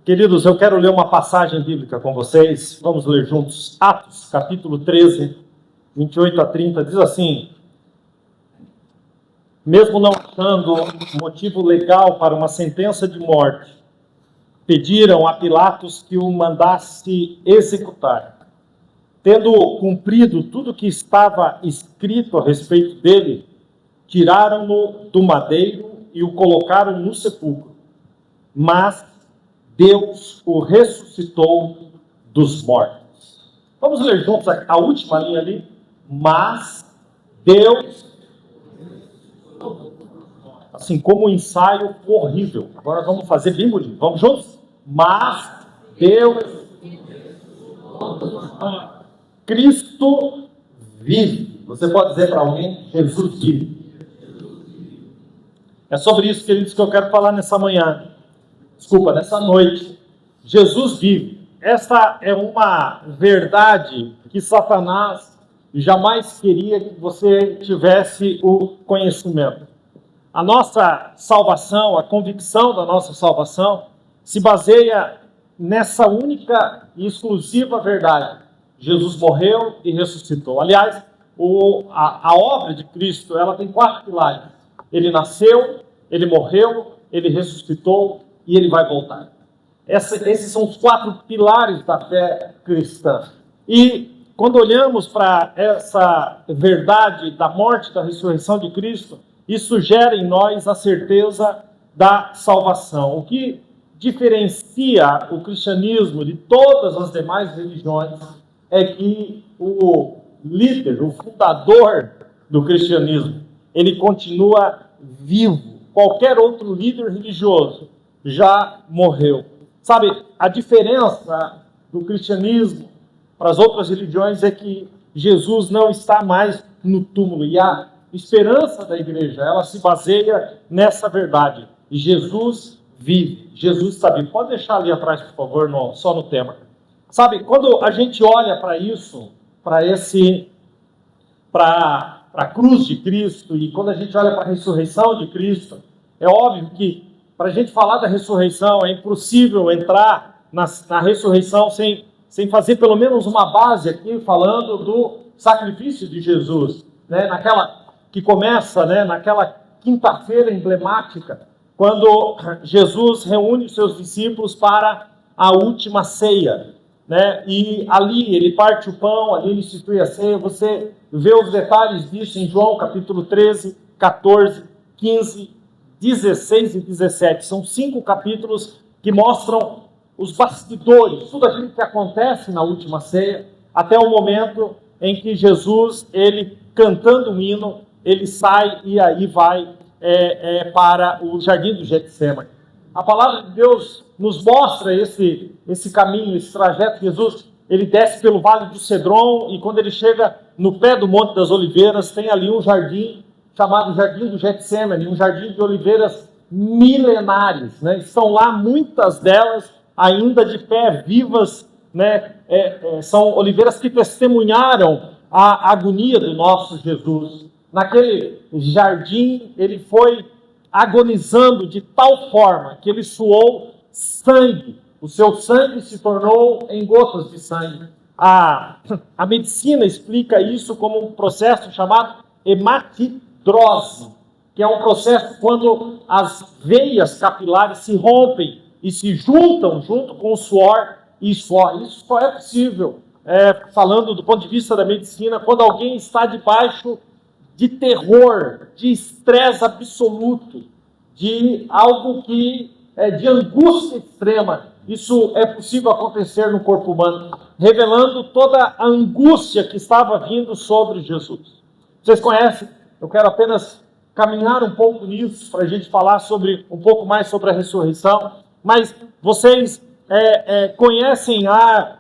Queridos, eu quero ler uma passagem bíblica com vocês. Vamos ler juntos. Atos, capítulo 13, 28 a 30, diz assim: mesmo não achando motivo legal para uma sentença de morte, pediram a Pilatos que o mandasse executar. Tendo cumprido tudo que estava escrito a respeito dele, tiraram-no do madeiro e o colocaram no sepulcro. Mas Deus o ressuscitou dos mortos. Vamos ler juntos a última linha ali. Mas Deus, assim como um ensaio horrível. Agora nós vamos fazer bem bonito. Vamos juntos? Mas Deus, Cristo vive. Você pode dizer para alguém: Jesus vive. É sobre isso, queridos, que eu quero falar nessa noite. Jesus vive. Esta é uma verdade que Satanás jamais queria que você tivesse o conhecimento. A nossa salvação, a convicção da nossa salvação, se baseia nessa única e exclusiva verdade. Jesus morreu e ressuscitou. Aliás, a obra de Cristo, ela tem 4 pilares. Ele nasceu, ele morreu, ele ressuscitou e ele vai voltar. Esses são os 4 pilares da fé cristã. E quando olhamos para essa verdade da morte e da ressurreição de Cristo, isso gera em nós a certeza da salvação. O que diferencia o cristianismo de todas as demais religiões é que o líder, o fundador do cristianismo, ele continua vivo. Qualquer outro líder religioso já morreu. Sabe, a diferença do cristianismo para as outras religiões é que Jesus não está mais no túmulo. E a esperança da igreja, ela se baseia nessa verdade. Jesus vive. Jesus está vivo. Pode deixar ali atrás, por favor, só no tema. Sabe, quando a gente olha para isso, para a cruz de Cristo, e quando a gente olha para a ressurreição de Cristo, é óbvio que para a gente falar da ressurreição é impossível entrar na ressurreição sem fazer pelo menos uma base aqui, falando do sacrifício de Jesus, né? Naquela que começa, né? Naquela quinta-feira emblemática, quando Jesus reúne os seus discípulos para a última ceia, né? E ali ele parte o pão, ali ele institui a ceia. Você vê os detalhes disso em João capítulo 13, 14, 15, 16 e 17. São 5 capítulos que mostram os bastidores, tudo aquilo que acontece na última ceia, até o momento em que Jesus, ele cantando um hino, ele sai e aí vai para o jardim do Getsemane. A palavra de Deus nos mostra esse caminho, esse trajeto. Jesus, ele desce pelo Vale do Cedron e quando ele chega no pé do Monte das Oliveiras, tem ali um jardim chamado Jardim do Getsemane, um jardim de oliveiras milenares, né? Estão lá muitas delas ainda de pé, vivas, né? São oliveiras que testemunharam a agonia do nosso Jesus. Naquele jardim, ele foi agonizando de tal forma que ele suou sangue. O seu sangue se tornou em gotas de sangue. A medicina explica isso como um processo chamado hematidrose, que é um processo quando as veias capilares se rompem e se juntam junto com o suor e suor. Isso só é possível, falando do ponto de vista da medicina, quando alguém está debaixo de terror, de estresse absoluto, de algo que é de angústia extrema. Isso é possível acontecer no corpo humano, revelando toda a angústia que estava vindo sobre Jesus. Vocês conhecem? Eu quero apenas caminhar um pouco nisso, para a gente falar um pouco mais sobre a ressurreição. Mas vocês conhecem a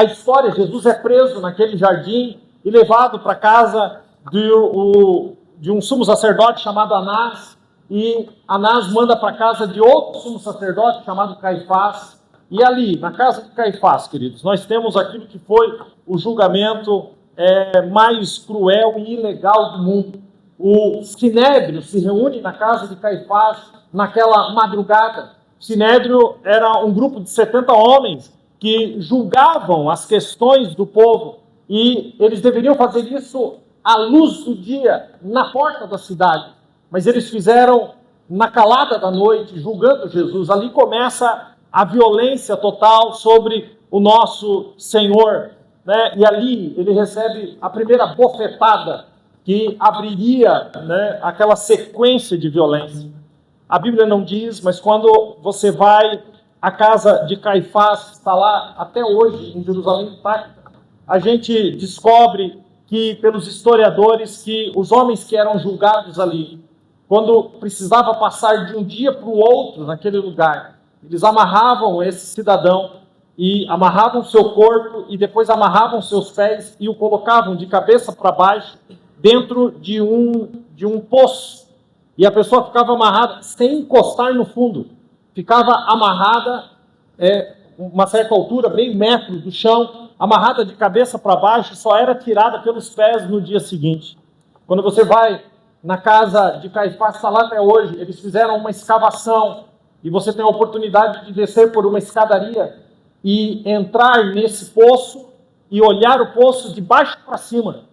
história. Jesus é preso naquele jardim e levado para a casa de um sumo sacerdote chamado Anás. E Anás manda para a casa de outro sumo sacerdote chamado Caifás. E ali, na casa de Caifás, queridos, nós temos aquilo que foi o julgamento mais cruel e ilegal do mundo. O Sinédrio se reúne na casa de Caifás naquela madrugada O Sinédrio era um grupo de 70 homens que julgavam as questões do povo e eles deveriam fazer isso à luz do dia, na porta da cidade. Mas eles fizeram na calada da noite, julgando Jesus. Ali começa a violência total sobre o nosso Senhor, né? E ali ele recebe a primeira bofetada que abriria, né, aquela sequência de violência. A Bíblia não diz, mas quando você vai à casa de Caifás, está lá até hoje em Jerusalém intacta, a gente descobre que, pelos historiadores, que os homens que eram julgados ali, quando precisava passar de um dia para o outro naquele lugar, eles amarravam esse cidadão e amarravam seu corpo e depois amarravam seus pés e o colocavam de cabeça para baixo dentro de um poço. E a pessoa ficava amarrada sem encostar no fundo. Ficava amarrada uma certa altura, bem metro do chão, amarrada de cabeça para baixo, só era tirada pelos pés no dia seguinte. Quando você vai na casa de Caifás, está lá até hoje, eles fizeram uma escavação e você tem a oportunidade de descer por uma escadaria e entrar nesse poço e olhar o poço de baixo para cima.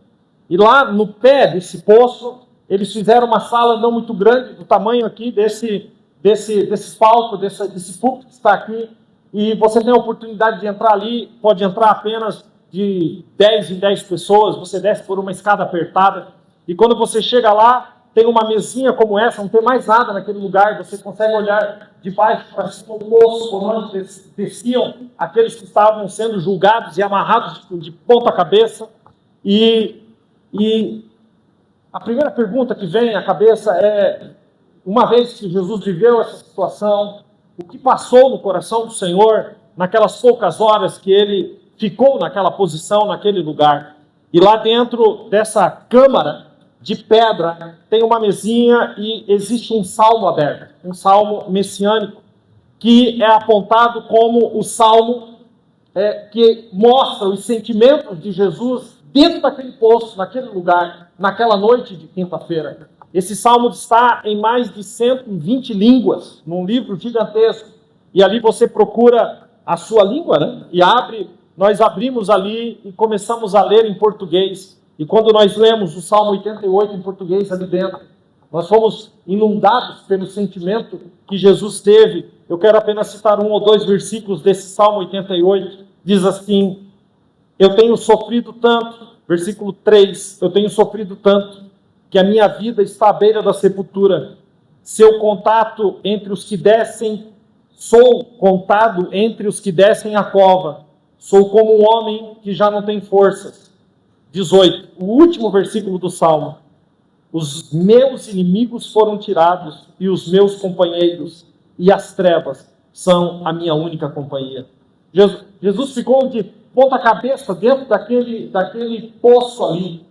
E lá no pé desse poço, eles fizeram uma sala não muito grande, do tamanho aqui desse palco, desse púlpito que está aqui, e você tem a oportunidade de entrar ali, pode entrar apenas de 10 em 10 pessoas, você desce por uma escada apertada, e quando você chega lá, tem uma mesinha como essa, não tem mais nada naquele lugar, você consegue olhar de baixo para cima do poço, por onde desciam aqueles que estavam sendo julgados e amarrados de ponta cabeça, e a primeira pergunta que vem à cabeça é, uma vez que Jesus viveu essa situação, o que passou no coração do Senhor naquelas poucas horas que ele ficou naquela posição, naquele lugar. E lá dentro dessa câmara de pedra tem uma mesinha e existe um salmo aberto, um salmo messiânico, que é apontado como o salmo que mostra os sentimentos de Jesus dentro daquele poço, naquele lugar, naquela noite de quinta-feira. Esse salmo está em mais de 120 línguas, num livro gigantesco. E ali você procura a sua língua, né? E nós abrimos ali e começamos a ler em português. E quando nós lemos o Salmo 88 em português ali dentro, nós fomos inundados pelo sentimento que Jesus teve. Eu quero apenas citar 1 ou 2 versículos desse Salmo 88. Diz assim: eu tenho sofrido tanto, versículo 3, eu tenho sofrido tanto, que a minha vida está à beira da sepultura. Sou contado entre os que descem a cova. Sou como um homem que já não tem forças. 18, o último versículo do Salmo. Os meus inimigos foram tirados, e os meus companheiros, e as trevas são a minha única companhia. Jesus ficou de ponta cabeça dentro daquele poço ali.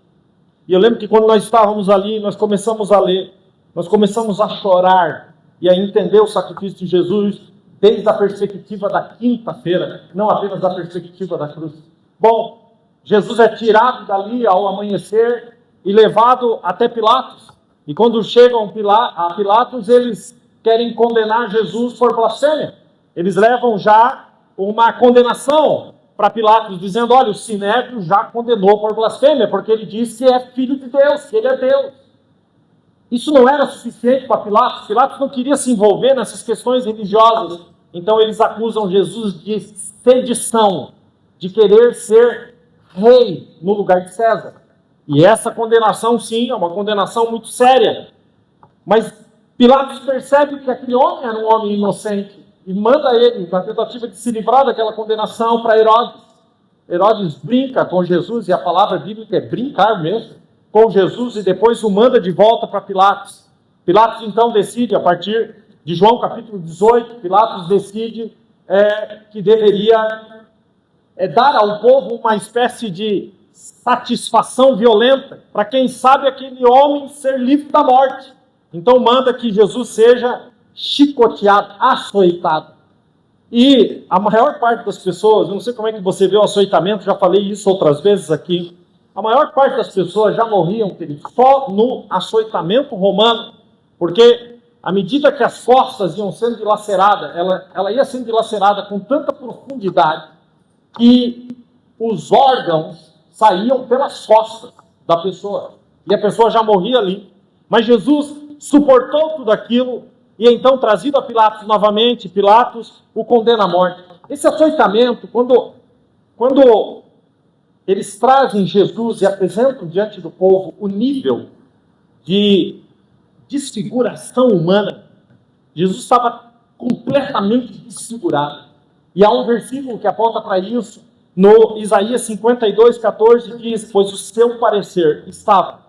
E eu lembro que quando nós estávamos ali, nós começamos a ler, nós começamos a chorar e a entender o sacrifício de Jesus desde a perspectiva da quinta-feira, não apenas da perspectiva da cruz. Bom, Jesus é tirado dali ao amanhecer e levado até Pilatos. E quando chegam a Pilatos, eles querem condenar Jesus por blasfêmia. Eles levam já uma condenação para Pilatos, dizendo: olha, o Sinédrio já condenou por blasfêmia, porque ele diz que é filho de Deus, que ele é Deus. Isso não era suficiente para Pilatos. Pilatos não queria se envolver nessas questões religiosas. Então eles acusam Jesus de sedição, de querer ser rei no lugar de César. E essa condenação, sim, é uma condenação muito séria. Mas Pilatos percebe que aquele homem era um homem inocente e manda ele, na tentativa de se livrar daquela condenação, para Herodes. Herodes brinca com Jesus, e a palavra bíblica é brincar mesmo, com Jesus, e depois o manda de volta para Pilatos. Pilatos então decide, a partir de João capítulo 18, Pilatos decide que deveria dar ao povo uma espécie de satisfação violenta, para quem sabe aquele homem ser livre da morte. Então manda que Jesus seja chicoteado, açoitado. E a maior parte das pessoas, eu não sei como é que você vê o açoitamento, já falei isso outras vezes aqui, a maior parte das pessoas já morriam, querido, só no açoitamento romano, porque à medida que as costas iam sendo dilaceradas, ela ia sendo dilacerada com tanta profundidade que os órgãos saíam pelas costas da pessoa. E a pessoa já morria ali. Mas Jesus suportou tudo aquilo e então, trazido a Pilatos novamente, Pilatos o condena à morte. Esse açoitamento, quando eles trazem Jesus e apresentam diante do povo o nível de desfiguração humana, Jesus estava completamente desfigurado. E há um versículo que aponta para isso, no Isaías 52:14, diz: pois o seu parecer estava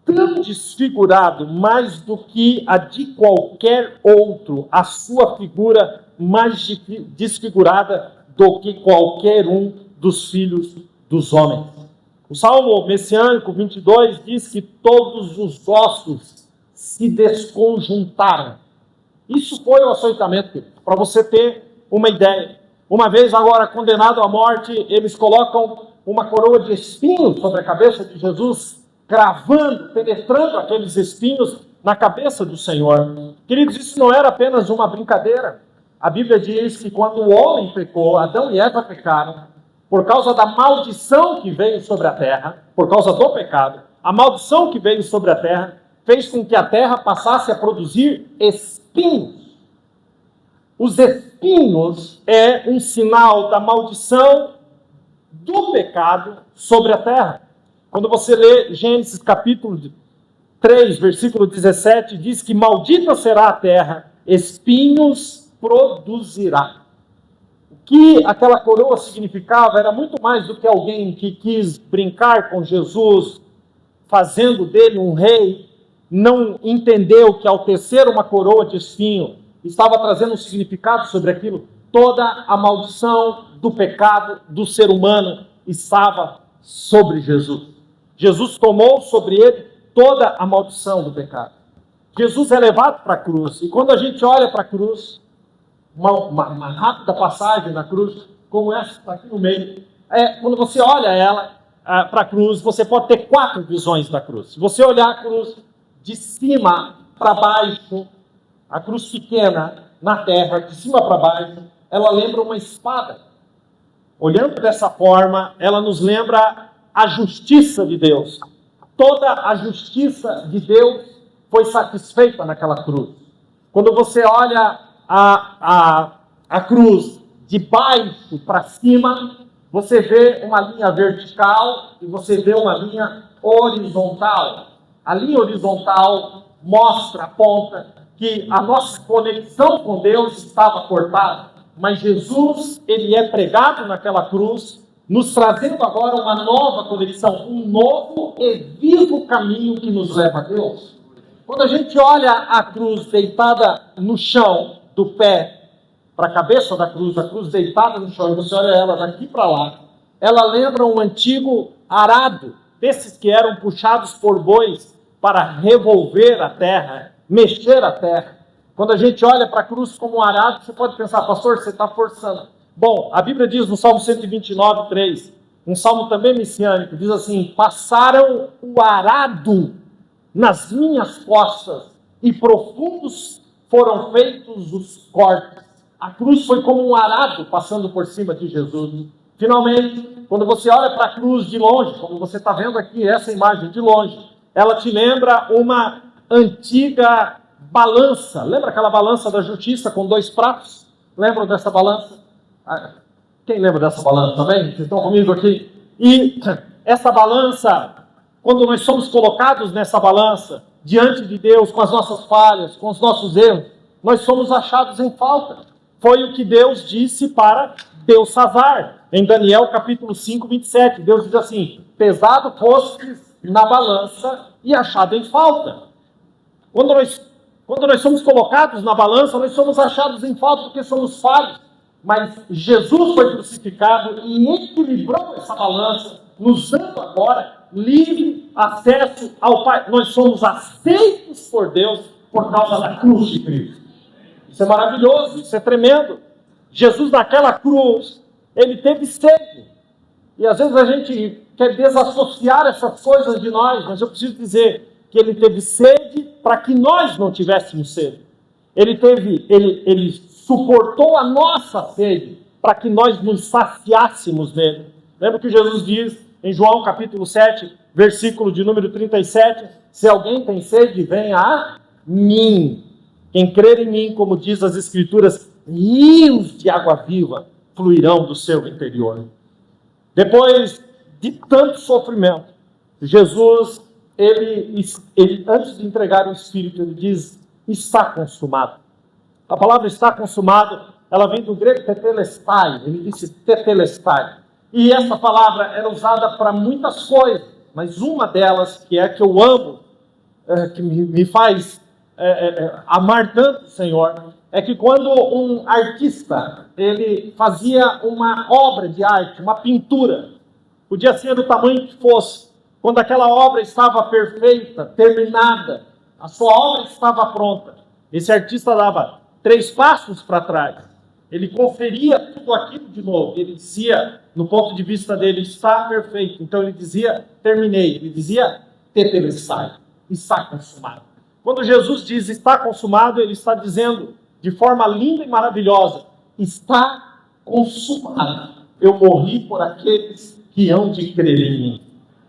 tão desfigurado, mais do que a de qualquer outro, a sua figura mais desfigurada do que qualquer um dos filhos dos homens. O Salmo Messiânico 22 diz que todos os ossos se desconjuntaram. Isso foi o açoitamento, para você ter uma ideia. Uma vez agora condenado à morte, eles colocam uma coroa de espinhos sobre a cabeça de Jesus, cravando, penetrando aqueles espinhos na cabeça do Senhor. Queridos, isso não era apenas uma brincadeira. A Bíblia diz que quando o homem pecou, Adão e Eva pecaram, por causa da maldição que veio sobre a terra, por causa do pecado, a maldição que veio sobre a terra fez com que a terra passasse a produzir espinhos. Os espinhos é um sinal da maldição do pecado sobre a terra. Quando você lê Gênesis capítulo 3, versículo 17, diz que maldita será a terra, espinhos produzirá. O que aquela coroa significava era muito mais do que alguém que quis brincar com Jesus, fazendo dele um rei, não entendeu que ao tecer uma coroa de espinho, estava trazendo um significado sobre aquilo. Toda a maldição do pecado do ser humano estava sobre Jesus. Jesus tomou sobre ele toda a maldição do pecado. Jesus é levado para a cruz. E quando a gente olha para a cruz, uma rápida passagem na cruz, como essa que está aqui no meio, quando você olha ela para a cruz, você pode ter 4 visões da cruz. Se você olhar a cruz de cima para baixo, a cruz pequena na terra, de cima para baixo, ela lembra uma espada. Olhando dessa forma, ela nos lembra a justiça de Deus. Toda a justiça de Deus foi satisfeita naquela cruz. Quando você olha a cruz de baixo para cima, você vê uma linha vertical e você vê uma linha horizontal. A linha horizontal mostra, aponta que a nossa conexão com Deus estava cortada, mas Jesus, ele é pregado naquela cruz, nos trazendo agora uma nova conexão, um novo e vivo caminho que nos leva a Deus. Quando a gente olha a cruz deitada no chão, do pé para a cabeça da cruz, a cruz deitada no chão, e você olha ela daqui para lá, ela lembra um antigo arado, desses que eram puxados por bois para revolver a terra, mexer a terra. Quando a gente olha para a cruz como um arado, você pode pensar, pastor, você está forçando. Bom, a Bíblia diz no Salmo 129, 3, um salmo também messiânico, diz assim: passaram o arado nas minhas costas e profundos foram feitos os cortes. A cruz foi como um arado passando por cima de Jesus. Finalmente, quando você olha para a cruz de longe, como você está vendo aqui, essa imagem de longe, ela te lembra uma antiga balança. Lembra aquela balança da justiça com 2 pratos? Lembram dessa balança? Quem lembra dessa balança também? Vocês estão comigo aqui? E essa balança, quando nós somos colocados nessa balança, diante de Deus, com as nossas falhas, com os nossos erros, nós somos achados em falta. Foi o que Deus disse para Belsazar, em Daniel capítulo 5, 27. Deus diz assim: pesado fostes na balança e achado em falta. Quando nós somos colocados na balança, nós somos achados em falta porque somos falhos. Mas Jesus foi crucificado e equilibrou essa balança, nos dando agora livre acesso ao Pai. Nós somos aceitos por Deus por causa da cruz de Cristo. Isso é maravilhoso, isso é tremendo. Jesus naquela cruz, ele teve sede. E às vezes a gente quer desassociar essas coisas de nós, mas eu preciso dizer que ele teve sede para que nós não tivéssemos sede. Ele suportou a nossa sede para que nós nos saciássemos nele. Lembra que Jesus diz em João capítulo 7, versículo de número 37, se alguém tem sede, venha a mim. Quem crer em mim, como diz as Escrituras, rios de água viva fluirão do seu interior. Depois de tanto sofrimento, Jesus, ele antes de entregar o Espírito, ele diz, está consumado. A palavra está consumado, ela vem do grego tetelestai, ele disse tetelestai. E essa palavra era usada para muitas coisas, mas uma delas, que é a que eu amo, que me faz amar tanto o Senhor, é que quando um artista, ele fazia uma obra de arte, uma pintura, podia ser do tamanho que fosse, quando aquela obra estava perfeita, terminada, a sua obra estava pronta, esse artista dava 3 passos para trás, ele conferia tudo aquilo de novo, ele dizia, no ponto de vista dele, está perfeito, então ele dizia, terminei, ele dizia, tetelestai, está consumado. Quando Jesus diz está consumado, ele está dizendo de forma linda e maravilhosa, está consumado. Eu morri por aqueles que hão de crer em mim.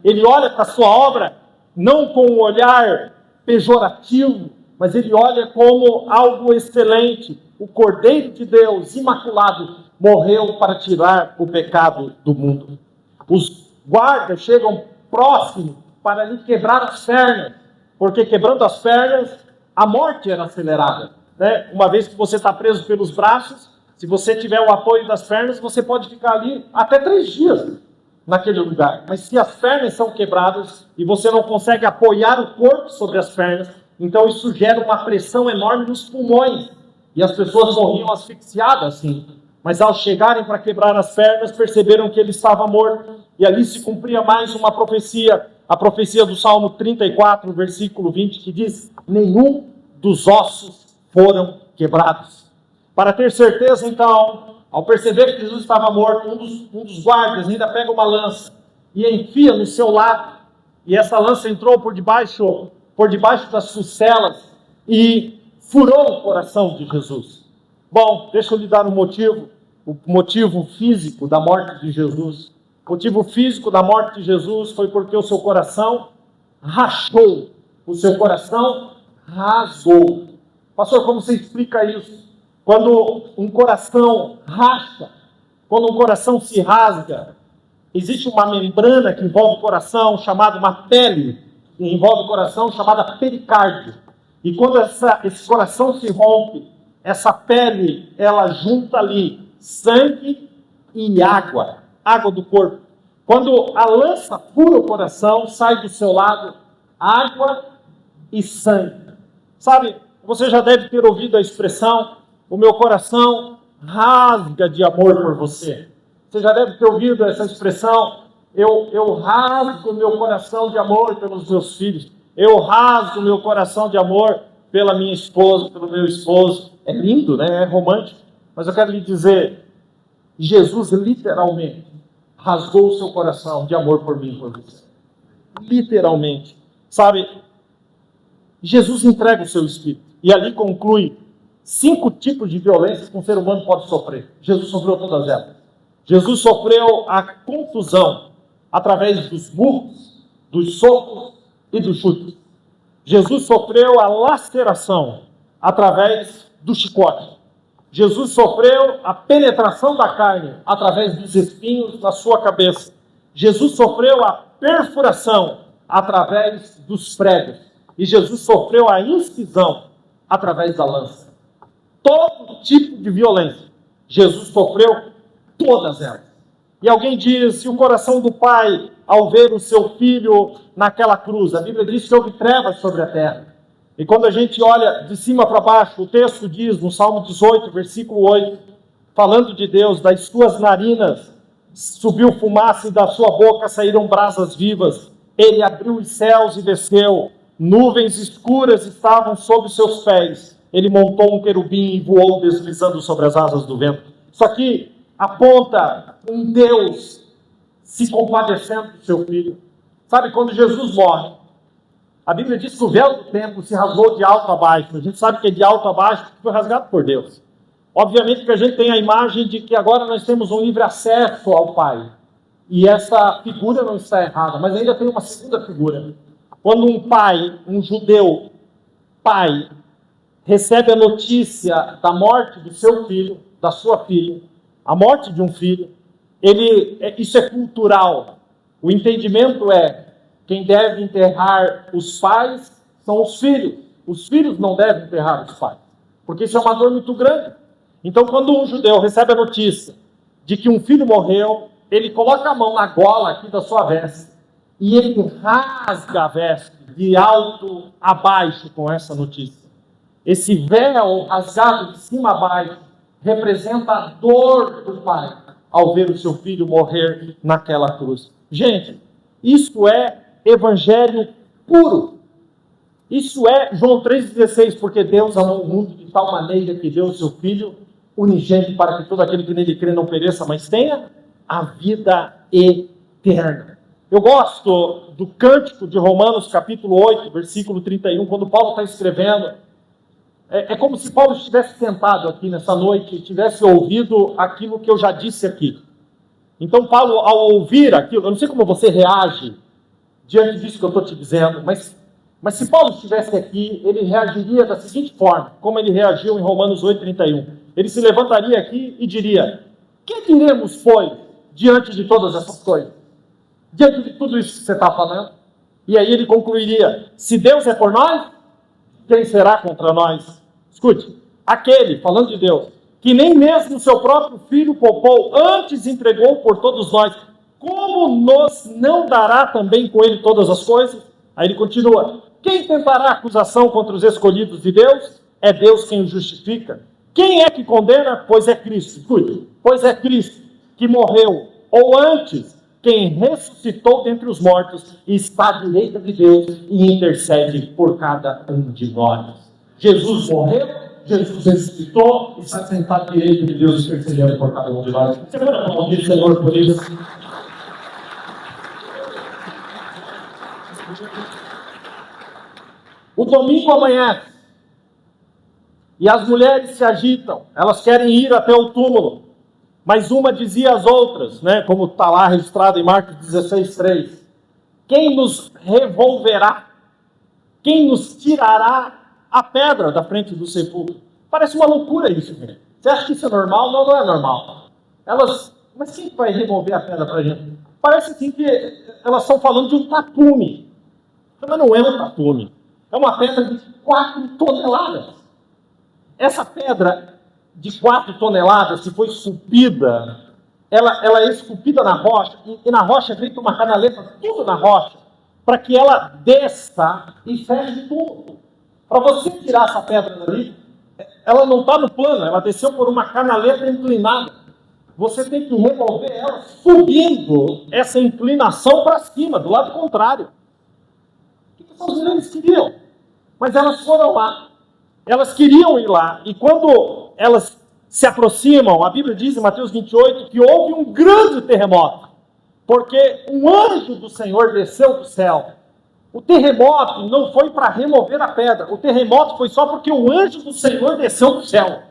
Ele olha para a sua obra não com um olhar pejorativo, mas ele olha como algo excelente. O Cordeiro de Deus, imaculado, morreu para tirar o pecado do mundo. Os guardas chegam próximo para lhe quebrar as pernas, porque quebrando as pernas, a morte era acelerada. Né? Uma vez que você está preso pelos braços, se você tiver o apoio das pernas, você pode ficar ali até 3 dias naquele lugar. Mas se as pernas são quebradas e você não consegue apoiar o corpo sobre as pernas, então isso gera uma pressão enorme nos pulmões. E as pessoas morriam asfixiadas assim. Mas ao chegarem para quebrar as pernas, perceberam que ele estava morto. E ali se cumpria mais uma profecia, a profecia do Salmo 34, versículo 20, que diz, nenhum dos ossos foram quebrados. Para ter certeza, então, ao perceber que Jesus estava morto, um dos guardas ainda pega uma lança e enfia no seu lado. E essa lança entrou por debaixo das costelas e furou o coração de Jesus. Bom, deixa eu lhe dar o motivo físico da morte de Jesus. O motivo físico da morte de Jesus foi porque o seu coração rachou, o seu coração rasgou. Pastor, como você explica isso? Quando um coração racha, quando um coração se rasga, existe uma membrana que envolve o coração, chamada uma pele, que envolve o coração, chamada pericárdio. E quando esse coração se rompe, essa pele, ela junta ali sangue e água do corpo. Quando a lança fura o coração, sai do seu lado água e sangue. Sabe, você já deve ter ouvido a expressão, o meu coração rasga de amor por você. Você já deve ter ouvido essa expressão, eu rasgo meu coração de amor pelos meus filhos. Eu rasgo meu coração de amor pela minha esposa, pelo meu esposo. É lindo, né? É romântico. Mas eu quero lhe dizer, Jesus literalmente rasgou o seu coração de amor por mim e por você. Literalmente. Sabe, Jesus entrega o seu espírito. E ali conclui 5 tipos de violências que um ser humano pode sofrer. Jesus sofreu todas elas. Jesus sofreu a contusão através dos murros, dos socos e dos chutes. Jesus sofreu a laceração através do chicote. Jesus sofreu a penetração da carne através dos espinhos na sua cabeça. Jesus sofreu a perfuração através dos pregos. E Jesus sofreu a incisão através da lança. Todo tipo de violência. Jesus sofreu todas elas. E alguém diz, se o coração do pai, ao ver o seu filho naquela cruz, a Bíblia diz que houve trevas sobre a terra. E quando a gente olha de cima para baixo, o texto diz, no Salmo 18, versículo 8, falando de Deus, das suas narinas subiu fumaça e da sua boca saíram brasas vivas. Ele abriu os céus e desceu. Nuvens escuras estavam sob os seus pés. Ele montou um querubim e voou deslizando sobre as asas do vento. Isso aqui aponta um Deus se compadecendo do seu filho. Sabe, quando Jesus morre, A Bíblia diz que o véu do templo se rasgou de alto a baixo. A gente sabe que é de alto a baixo porque foi rasgado por Deus. Obviamente que a gente tem a imagem de que agora nós temos um livre acesso ao Pai. E essa figura não está errada, mas ainda tem uma segunda figura. Quando um pai, um judeu, pai, recebe a notícia da morte do seu filho, da sua filha, a morte de um filho, isso é cultural. O entendimento é, quem deve enterrar os pais são os filhos. Os filhos não devem enterrar os pais, porque isso é uma dor muito grande. Então, quando um judeu recebe a notícia de que um filho morreu, ele coloca a mão na gola aqui da sua veste e ele rasga a veste de alto a baixo com essa notícia. Esse véu rasgado de cima a baixo representa a dor do pai ao ver o seu filho morrer naquela cruz. Gente, isso é evangelho puro. Isso é João 3,16, porque Deus amou o mundo de tal maneira que deu o seu Filho unigênito para que todo aquele que nele crê não pereça, mas tenha a vida eterna. Eu gosto do cântico de Romanos capítulo 8, versículo 31, quando Paulo está escrevendo. É como se Paulo estivesse sentado aqui nessa noite e tivesse ouvido aquilo que eu já disse aqui. Então Paulo, ao ouvir aquilo, eu não sei como você reage diante disso que eu estou te dizendo, mas se Paulo estivesse aqui, ele reagiria da seguinte forma, como ele reagiu em Romanos 8,31. Ele se levantaria aqui e diria: que diremos, pois, diante de todas essas coisas? Diante de tudo isso que você está falando? E aí ele concluiria: se Deus é por nós, quem será contra nós? Escute, aquele, falando de Deus, que nem mesmo o seu próprio Filho poupou, antes entregou por todos nós, como nos não dará também com ele todas as coisas? Aí ele continua: quem tentará acusação contra os escolhidos de Deus? É Deus quem os justifica. Quem é que condena? Pois é Cristo. Escute, pois é Cristo que morreu, ou antes, quem ressuscitou dentre os mortos e está à direita de Deus e intercede por cada um de nós. Jesus morreu, Jesus ressuscitou e está sentado à direita de Deus intercedendo por cada um de nós. Você pode aplaudir o Senhor por isso? O domingo amanhece e as mulheres se agitam, elas querem ir até o túmulo, mas uma dizia às outras, como está lá registrado em Marcos 16:3, quem nos revolverá? Quem nos tirará a pedra da frente do sepulcro? Parece uma loucura isso, gente. Você acha que isso é normal? Não, não é normal. Mas quem vai remover a pedra para a gente? Parece assim que elas estão falando de um tapume. Mas não é um tapume. É uma pedra de 4 toneladas. Essa pedra de 4 toneladas que foi esculpida, ela é esculpida na rocha, e na rocha é feita uma canaleta, tudo na rocha, para que ela desça e feche tudo. Para você tirar essa pedra dali, ela não está no plano, ela desceu por uma canaleta inclinada. Você tem que remover ela subindo essa inclinação para cima, do lado contrário. O que essas mulheres queriam? Mas elas foram lá. Elas queriam ir lá. E quando elas se aproximam, a Bíblia diz em Mateus 28 que houve um grande terremoto. Porque um anjo do Senhor desceu do céu. O terremoto não foi para remover a pedra. O terremoto foi só porque o anjo do Senhor desceu do céu.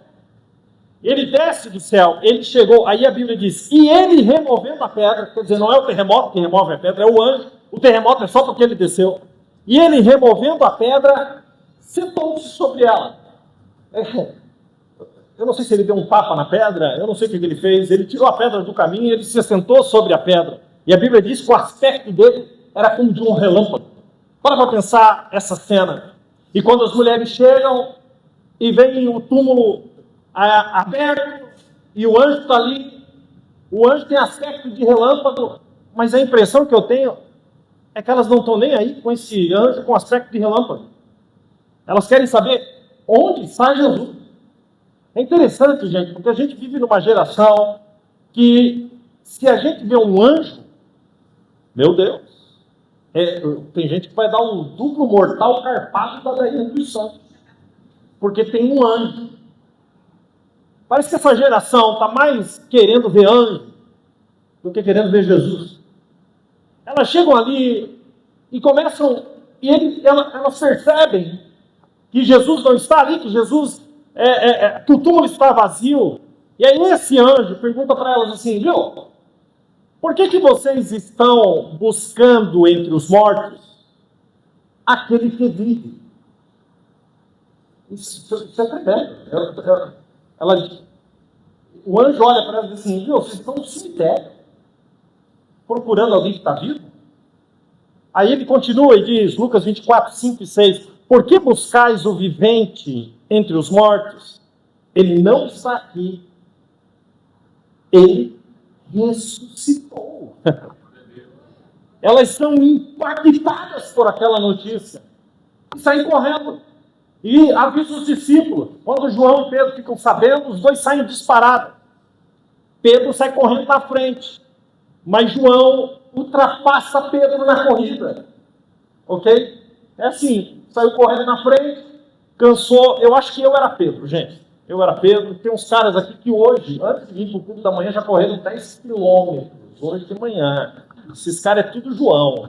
Ele desce do céu, ele chegou, aí a Bíblia diz, e ele removendo a pedra, quer dizer, não é o terremoto que remove a pedra, é o anjo. O terremoto é só porque ele desceu. E ele removendo a pedra, sentou-se sobre ela. Eu não sei se ele deu um tapa na pedra, eu não sei o que ele fez. Ele tirou a pedra do caminho e ele se assentou sobre a pedra. E a Bíblia diz que o aspecto dele era como de um relâmpago. Para pensar essa cena. E quando as mulheres chegam e veem o túmulo aberto e o anjo está ali, o anjo tem aspecto de relâmpago, mas a impressão que eu tenho é que elas não estão nem aí com esse anjo com aspecto de relâmpago. Elas querem saber onde está Jesus. É interessante, gente, porque a gente vive numa geração que, se a gente vê um anjo, meu Deus, tem gente que vai dar um duplo mortal carpado da Daiane dos Santos, porque tem um anjo. Parece que essa geração está mais querendo ver anjo do que querendo ver Jesus. Elas chegam ali e começam e elas percebem que Jesus não está ali, que Jesus, que o túmulo está vazio. E aí esse anjo pergunta para elas assim, viu, por que vocês estão buscando entre os mortos aquele que vive? Isso é tremendo. O anjo olha para ela e diz assim, viu, vocês estão no cemitério, procurando alguém que está vivo? Aí ele continua e diz, Lucas 24, 5 e 6, por que buscais o vivente entre os mortos? Ele não está aqui. Ele ressuscitou. Elas são impactadas por aquela notícia. E saem correndo. E avisam os discípulos. Quando João e Pedro ficam sabendo, os dois saem disparados. Pedro sai correndo na frente. Mas João ultrapassa Pedro na corrida. Ok? É assim, saiu correndo na frente, cansou. Eu acho que eu era Pedro, gente. Eu era Pedro. Tem uns caras aqui que hoje, antes de vir para o culto da manhã, já correram 10 quilômetros. Hoje de manhã. Esses caras é tudo João.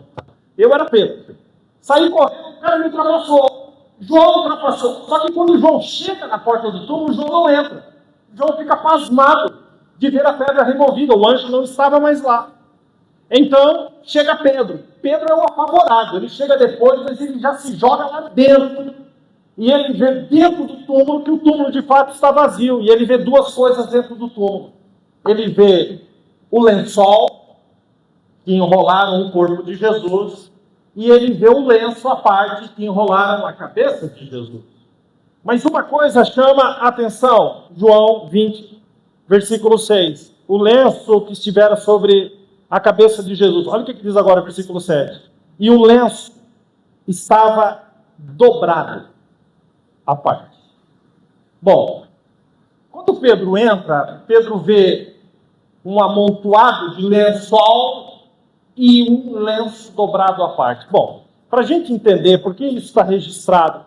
Eu era Pedro. Saí correndo, o cara me ultrapassou. João ultrapassou. Só que quando João chega na porta do túmulo, João não entra. João fica pasmado de ver a pedra removida. O anjo não estava mais lá. Então, chega Pedro. Pedro é o apavorado. Ele chega depois, mas ele já se joga lá dentro. E ele vê dentro do túmulo que o túmulo de fato está vazio. E ele vê duas coisas dentro do túmulo. Ele vê o lençol que enrolaram o corpo de Jesus. E ele vê o lenço à parte que enrolaram a cabeça de Jesus. Mas uma coisa chama a atenção. João 20, versículo 6. O lenço que estivera sobre a cabeça de Jesus. Olha o que diz agora o versículo 7. E o lenço estava dobrado à parte. Bom, quando Pedro entra, Pedro vê um amontoado de lençol e um lenço dobrado à parte. Bom, para a gente entender por que isso está registrado,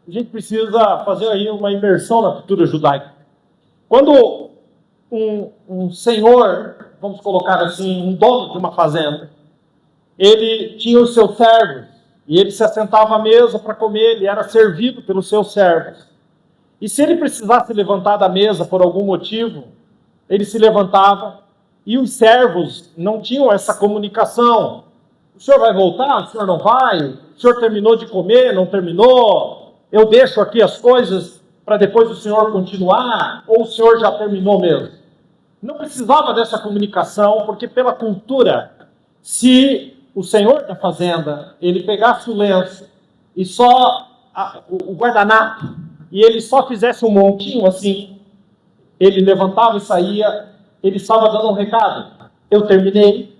a gente precisa fazer aí uma imersão na cultura judaica. Quando um senhor, vamos colocar assim, um dono de uma fazenda, ele tinha os seus servos, e ele se assentava à mesa para comer, ele era servido pelos seus servos. E se ele precisasse levantar da mesa por algum motivo, ele se levantava, e os servos não tinham essa comunicação. O senhor vai voltar? O senhor não vai? O senhor terminou de comer? Não terminou? Eu deixo aqui as coisas para depois o senhor continuar? Ou o senhor já terminou mesmo? Não precisava dessa comunicação, porque pela cultura, se o senhor da fazenda, ele pegasse o lenço e só o guardanapo, e ele só fizesse um montinho assim, ele levantava e saía, ele estava dando um recado. Eu terminei,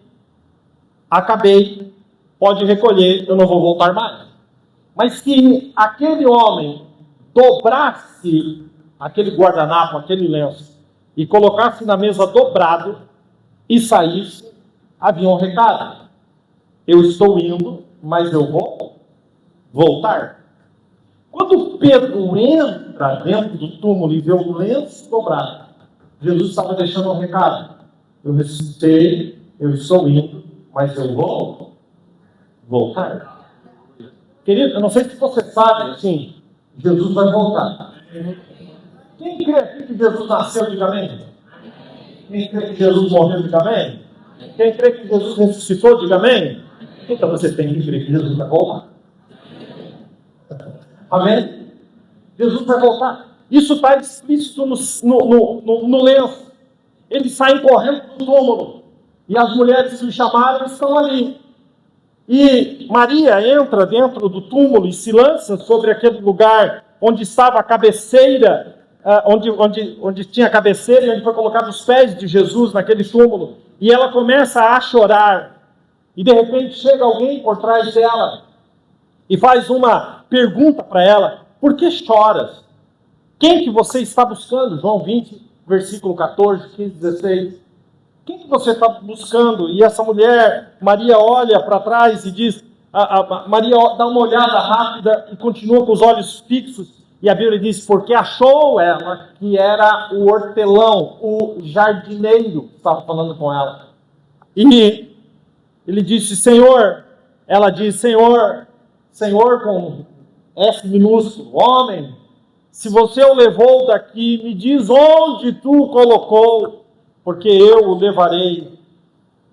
acabei, pode recolher, eu não vou voltar mais. Mas se aquele homem dobrasse aquele guardanapo, aquele lenço, e colocasse na mesa dobrado e saísse, havia um recado. Eu estou indo, mas eu vou voltar. Quando Pedro entra dentro do túmulo e vê o lenço dobrado, Jesus estava deixando um recado. Eu ressuscitei, eu estou indo, mas eu vou voltar. Querido, eu não sei se você sabe, assim, Jesus vai voltar. Quem crê aqui que Jesus nasceu, diga amém? Quem crê que Jesus morreu, diga amém? Quem crê que Jesus ressuscitou, diga amém? Então você tem que crer que Jesus vai voltar. Amém? Jesus vai voltar. Isso está explícito no lenço. Eles saem correndo do túmulo. E as mulheres que o chamaram estão ali. E Maria entra dentro do túmulo e se lança sobre aquele lugar onde estava a cabeceira, onde tinha a cabeceira e onde foi colocado os pés de Jesus naquele túmulo. E ela começa a chorar. E de repente chega alguém por trás dela e faz uma pergunta para ela: por que choras? Quem que você está buscando? João 20, versículo 14, 15, 16. Quem que você está buscando? E essa mulher, Maria, olha para trás e diz, Maria dá uma olhada rápida e continua com os olhos fixos. E a Bíblia diz, porque achou ela que era o hortelão, o jardineiro que estava falando com ela. E ele disse, Senhor, ela diz, Senhor, Senhor com S minúsculo, homem, se você o levou daqui, me diz onde tu o colocou, porque eu o levarei.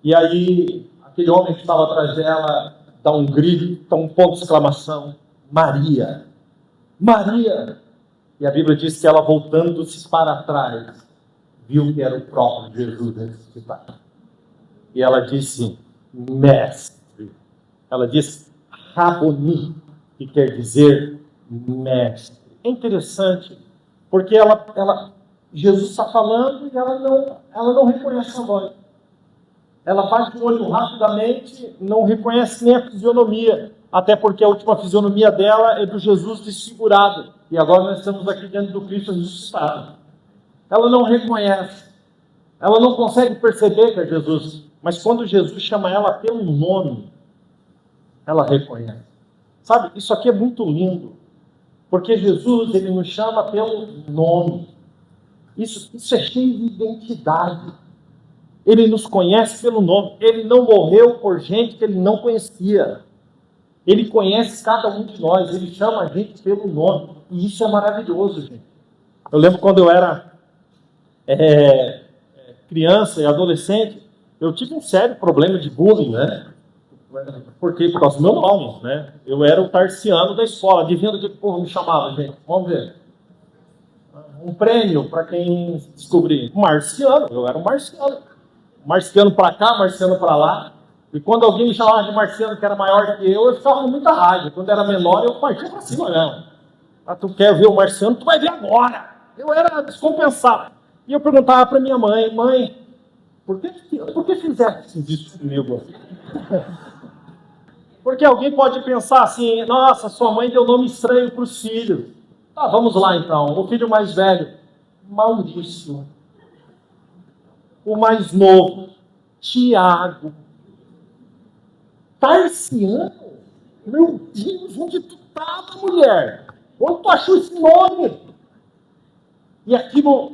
E aí, aquele homem que estava atrás dela dá um grito, dá um ponto de exclamação: Maria! Maria! E a Bíblia diz que ela, voltando-se para trás, viu que era o próprio Jesus ressuscitado. E ela disse: Mestre. Ela disse Raboni, que quer dizer mestre. É interessante, porque Jesus está falando e ela não reconhece a voz. Ela bate o olho rapidamente, não reconhece nem a fisionomia, até porque a última fisionomia dela é do Jesus desfigurado. E agora nós estamos aqui diante do Cristo ressuscitado. Ela não reconhece, ela não consegue perceber que é Jesus, mas quando Jesus chama ela pelo nome, ela reconhece. Sabe, isso aqui é muito lindo, porque Jesus, ele nos chama pelo nome. Isso é cheio de identidade. Ele nos conhece pelo nome. Ele não morreu por gente que ele não conhecia. Ele conhece cada um de nós. Ele chama a gente pelo nome. E isso é maravilhoso, gente. Eu lembro quando eu era criança e adolescente, eu tive um sério problema de bullying, né? Por quê? Por causa do meu nome, né? Eu era o Tarciano da escola. Adivinha do que o povo me chamava, gente? Vamos ver. Um prêmio para quem descobrir. Marciano. Eu era um Marciano. Marciano para cá, Marciano para lá. E quando alguém me chamava de Marciano, que era maior que eu ficava com muita raiva. Quando era menor, eu partia para cima mesmo. Ah, tu quer ver o Marciano? Tu vai ver agora. Eu era descompensado. E eu perguntava para minha mãe: mãe, por que fizeste isso comigo? Porque alguém pode pensar assim: nossa, sua mãe deu nome estranho para os filhos. Tá, vamos lá então. O filho mais velho, Maurício. O mais novo, Tiago. Tarciano? Meu Deus, onde tu estava, mulher? Onde tu achou esse nome? E aquilo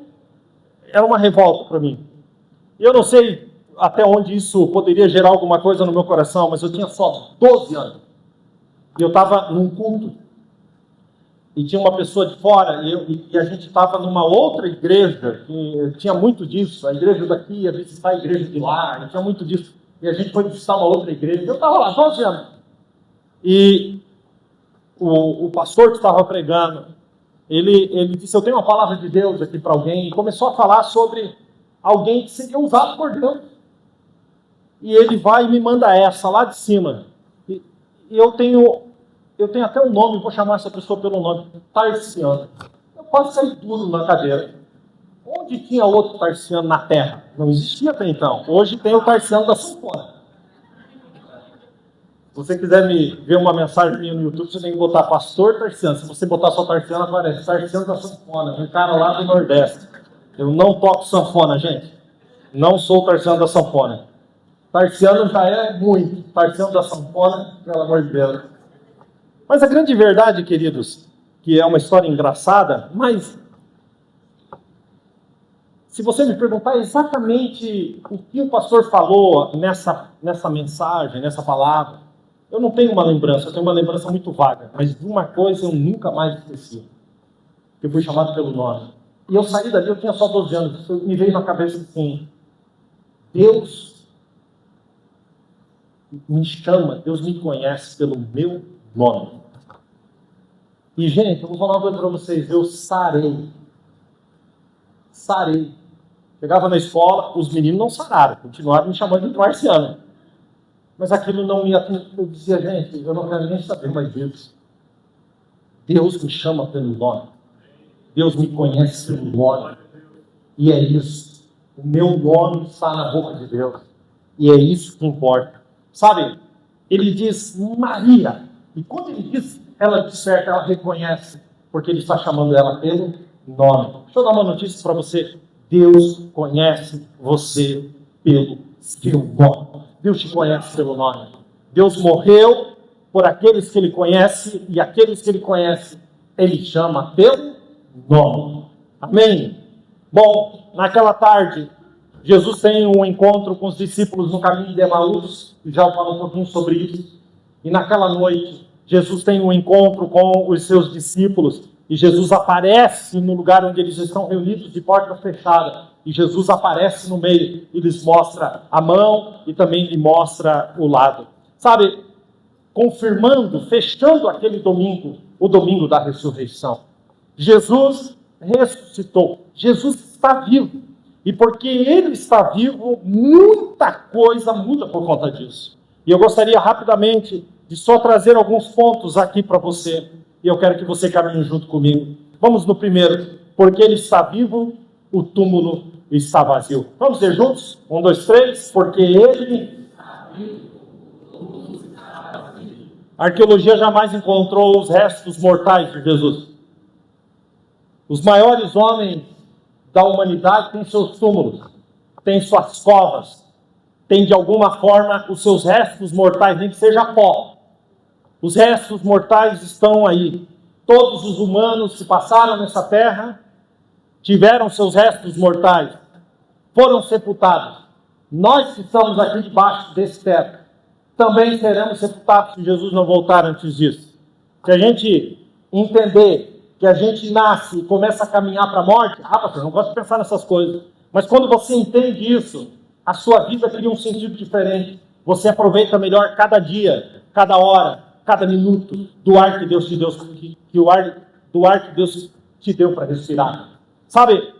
era uma revolta para mim. Eu não sei até onde isso poderia gerar alguma coisa no meu coração, mas eu tinha só 12 anos. E eu estava num culto. E tinha uma pessoa de fora, e a gente estava numa outra igreja, que tinha muito disso. A igreja daqui ia visitar a igreja de lá, e tinha muito disso. E a gente foi visitar uma outra igreja. Eu estava lá, 12 anos. E o pastor que estava pregando, ele disse: eu tenho uma palavra de Deus aqui para alguém. E começou a falar sobre alguém que seria usado por Deus. E ele vai e me manda essa lá de cima. E eu tenho até um nome, vou chamar essa pessoa pelo nome: Tarciano. Eu quase saí duro na cadeira. Onde tinha outro Tarciano na Terra? Não existia até então. Hoje tem o Tarciano da sanfona. Se você quiser me ver uma mensagem minha no YouTube, você tem que botar Pastor Tarciano. Se você botar só Tarciano, aparece Tarciano da sanfona. Um cara lá do Nordeste. Eu não toco sanfona, gente. Não sou o Tarciano da sanfona. Tarciano já é muito. Tarciano da sanfona, pelo amor de Deus. Mas a grande verdade, queridos, que é uma história engraçada, mas se você me perguntar exatamente o que o pastor falou nessa mensagem, nessa palavra, eu não tenho uma lembrança, eu tenho uma lembrança muito vaga, mas de uma coisa eu nunca mais esqueci. Eu fui chamado pelo nome. E eu saí dali, eu tinha só 12 anos, me veio na cabeça assim: Deus me chama, Deus me conhece pelo meu nome. E, gente, eu vou falar uma coisa para vocês: eu sarei. Chegava na escola, os meninos não sararam, continuaram me chamando de Marciano. Mas aquilo não me atendeu. Eu dizia: gente, eu não quero nem saber mais disso. Deus me chama pelo nome. Deus me conhece pelo nome. E é isso. O meu nome está na boca de Deus. E é isso que importa. Sabe, ele diz Maria. E quando ele diz, ela desperta, ela reconhece, porque ele está chamando ela pelo nome. Deixa eu dar uma notícia para você. Deus conhece você pelo seu nome. Deus te conhece pelo nome. Deus morreu por aqueles que ele conhece, e aqueles que ele conhece, ele chama pelo nome. Amém? Bom, naquela tarde, Jesus tem um encontro com os discípulos no caminho de Emaús, e já falo um pouquinho sobre isso. E naquela noite, Jesus tem um encontro com os seus discípulos, e Jesus aparece no lugar onde eles estão reunidos de porta fechada, e Jesus aparece no meio e lhes mostra a mão e também lhe mostra o lado. Sabe, confirmando, fechando aquele domingo, o domingo da ressurreição. Jesus ressuscitou, Jesus está vivo, e porque Ele está vivo, muita coisa muda por conta disso. E eu gostaria rapidamente de só trazer alguns pontos aqui para você, e eu quero que você caminhe junto comigo. Vamos no primeiro. Porque Ele está vivo, o túmulo está vazio. Vamos dizer juntos? 1, 2, 3. Porque Ele está vivo, o túmulo está vazio. A arqueologia jamais encontrou os restos mortais de Jesus. Os maiores homens da humanidade têm seus túmulos, têm suas covas, têm de alguma forma os seus restos mortais, nem que seja pó. Os restos mortais estão aí. Todos os humanos que passaram nessa terra tiveram seus restos mortais, foram sepultados. Nós que estamos aqui debaixo desse teto também seremos sepultados se Jesus não voltar antes disso. Se a gente entender que a gente nasce e começa a caminhar para a morte, pastor, eu não gosto de pensar nessas coisas, mas quando você entende isso, a sua vida cria um sentido diferente. Você aproveita melhor cada dia, cada hora, cada minuto do ar que Deus te deu, do ar que Deus te deu para respirar. Sabe,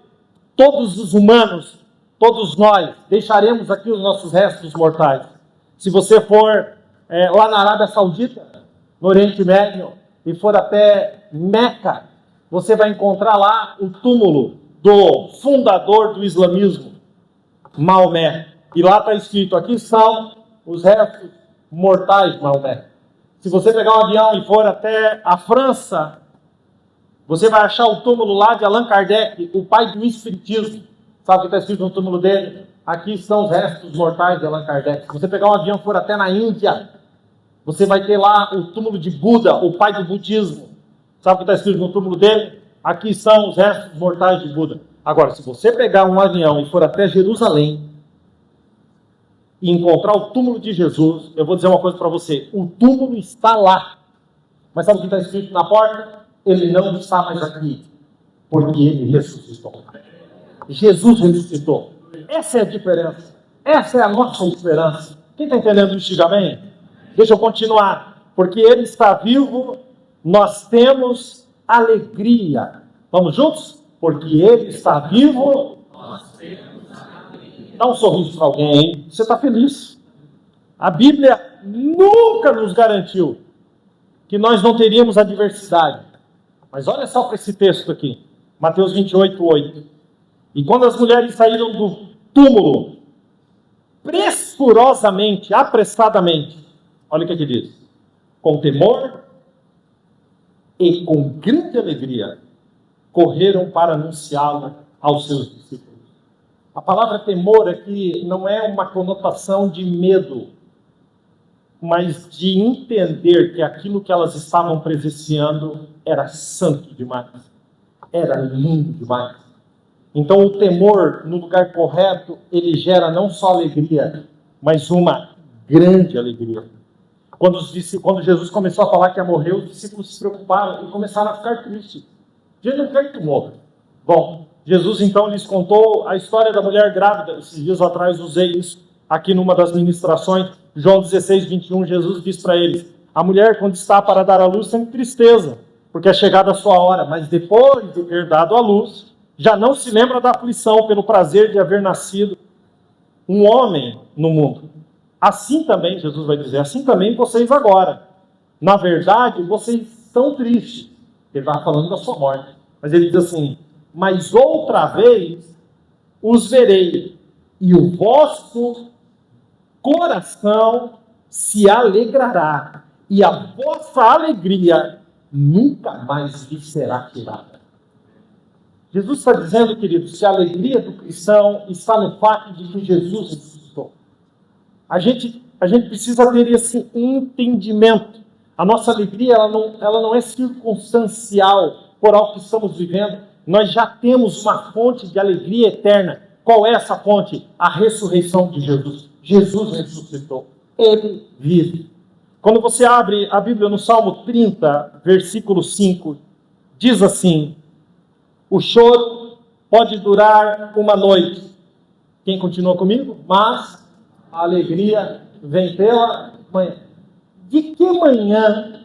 todos os humanos, todos nós, deixaremos aqui os nossos restos mortais. Se você for lá na Arábia Saudita, no Oriente Médio, e for até Meca, você vai encontrar lá o túmulo do fundador do islamismo, Maomé. E lá está escrito, aqui são os restos mortais de Maomé. Se você pegar um avião e for até a França, você vai achar o túmulo lá de Allan Kardec, o pai do espiritismo. Sabe o que está escrito no túmulo dele? Aqui estão os restos mortais de Allan Kardec. Se você pegar um avião e for até na Índia, você vai ter lá o túmulo de Buda, o pai do budismo. Sabe o que está escrito no túmulo dele? Aqui são os restos mortais de Buda. Agora, se você pegar um avião e for até Jerusalém e encontrar o túmulo de Jesus, eu vou dizer uma coisa para você. O túmulo está lá. Mas sabe o que está escrito na porta? Ele não está mais aqui, porque Ele ressuscitou. Jesus ressuscitou. Essa é a diferença. Essa é a nossa esperança. Quem está entendendo isso, diga amém? Deixa eu continuar. Porque Ele está vivo, nós temos alegria. Vamos juntos? Porque Ele está vivo, nós temos alegria. Dá um sorriso para alguém, hein? Você está feliz. A Bíblia nunca nos garantiu que nós não teríamos adversidade. Mas olha só para esse texto aqui. Mateus 28, 8. E quando as mulheres saíram do túmulo, pressurosamente, apressadamente, olha o que aqui diz. Com temor e com grande alegria, correram para anunciá-lo aos seus discípulos. A palavra temor aqui não é uma conotação de medo, mas de entender que aquilo que elas estavam presenciando era santo demais, era lindo demais. Então o temor, no lugar correto, ele gera não só alegria, mas uma grande alegria. Quando Jesus começou a falar que ia morrer, os discípulos se preocuparam e começaram a ficar tristes. Jesus não quer que tu morra. Bom, Jesus então lhes contou a história da mulher grávida. Esses dias atrás usei isso aqui numa das ministrações. João 16, 21, Jesus diz para eles: a mulher, quando está para dar à luz, tem tristeza, porque é chegada a sua hora, mas depois de ter dado à luz, já não se lembra da aflição pelo prazer de haver nascido um homem no mundo. Assim também, Jesus vai dizer, assim também vocês agora. Na verdade, vocês estão tristes. Ele estava falando da sua morte. Mas ele diz assim, mas outra vez os verei, e o vosso coração se alegrará, e a vossa alegria nunca mais lhe será tirada. Jesus está dizendo, queridos, que a alegria do cristão está no fato de que Jesus ressuscitou. A gente precisa ter esse entendimento. A nossa alegria ela não é circunstancial por algo que estamos vivendo. Nós já temos uma fonte de alegria eterna. Qual é essa fonte? A ressurreição de Jesus. Jesus ressuscitou. Ele vive. Quando você abre a Bíblia no Salmo 30, versículo 5, diz assim: o choro pode durar uma noite. Quem continua comigo? Mas a alegria vem pela manhã. De que manhã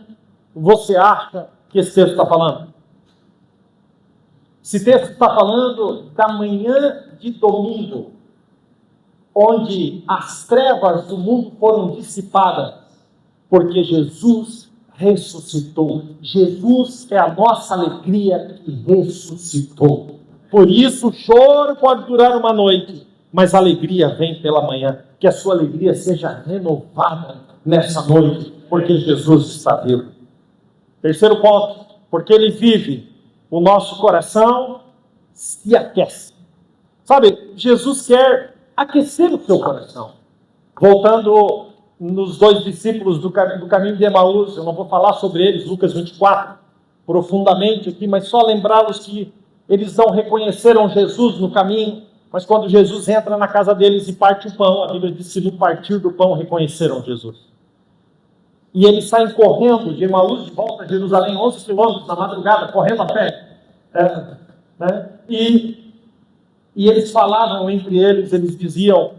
você acha que esse texto está falando? Esse texto está falando da manhã de domingo, onde as trevas do mundo foram dissipadas, porque Jesus ressuscitou. Jesus é a nossa alegria que ressuscitou. Por isso o choro pode durar uma noite, mas a alegria vem pela manhã. Que a sua alegria seja renovada nessa noite, porque Jesus está vivo. Terceiro ponto, porque Ele vive, o nosso coração se aquece. Sabe, Jesus quer aquecer o seu coração. Voltando nos dois discípulos do caminho de Emaús, eu não vou falar sobre eles, Lucas 24, profundamente aqui, mas só lembrá-los que eles não reconheceram Jesus no caminho, mas quando Jesus entra na casa deles e parte o pão, a Bíblia diz que no partir do pão reconheceram Jesus. E eles saem correndo de Emaús de volta a Jerusalém, 11 quilômetros na madrugada, correndo a pé. E eles falavam entre eles, eles diziam: